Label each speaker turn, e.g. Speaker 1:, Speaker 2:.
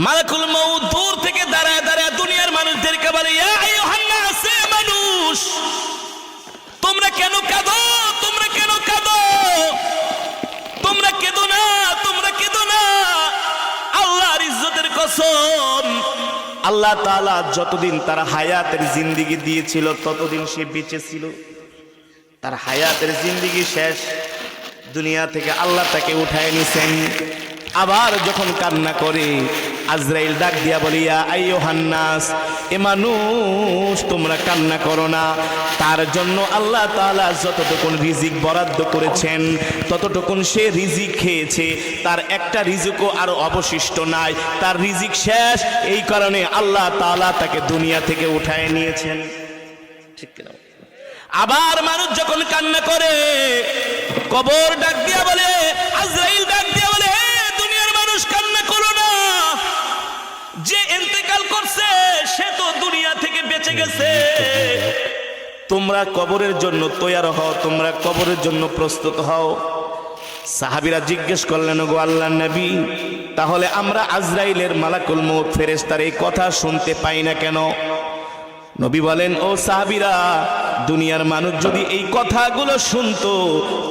Speaker 1: মালাকুল মউত দূর থেকে দাঁড়ায় দাঁড়ায় দুনিয়ার মানুষদেরকে বলে, ইয়া আইয়ুহান নাস, মানুষ তোমরা কেন কাঁদো, তোমরা কেন কাঁদো, তোমরা কেঁদো না, তোমরা কেঁদো না। আল্লাহর ইজ্জতের কসম, আল্লাহ তাআলা যতদিন তার হায়াতের জিন্দেগি দিয়েছিল ততদিন সে বেঁচে ছিল। তার হায়াতের জিন্দেগি শেষ, দুনিয়া থেকে আল্লাহ তাকে উঠায় নিছেন। আবার যখন কান্না করে আজরাইল ডাক দিয়া বলি, ইয়া আইয়ুহান নাস, এ মানুষ তোমরা কান্না করো না। তার জন্য আল্লাহ তাআলা যতটুকুন রিজিক বরাদ্দ করেছেন ততটুকুন সে রিজিক খেয়েছে, তার একটা রিজিকও আর অবশিষ্ট নাই, তার রিজিক শেষ। এই কারণে আল্লাহ তাআলা তাকে দুনিয়া থেকে উঠায় নিয়েছেন। ঠিক কিনা? আবার মানুষ যখন কান্না করে, কবর ডাক দিয়া বলে, আজরাইল ডাক দিয়া বলে, হে দুনিয়ার মানুষ কান্না করো না, যে ইন্তেকাল করছে সে তো দুনিয়া থেকে বেঁচে গেছে। তোমরা কবরের জন্য তৈয়ার হও, তোমরা কবরের জন্য প্রস্তুত হও। সাহাবীরা জিজ্ঞেস করলেন, গো আল্লাহর নবী, তাহলে আমরা আজরাইলের মালাকুল মউত ফেরেশতার এই কথা শুনতে পাই না কেন? নবী বলেন, ও সাহাবীরা, দুনিয়ার মানুষ যদি এই কথাগুলো শুনতো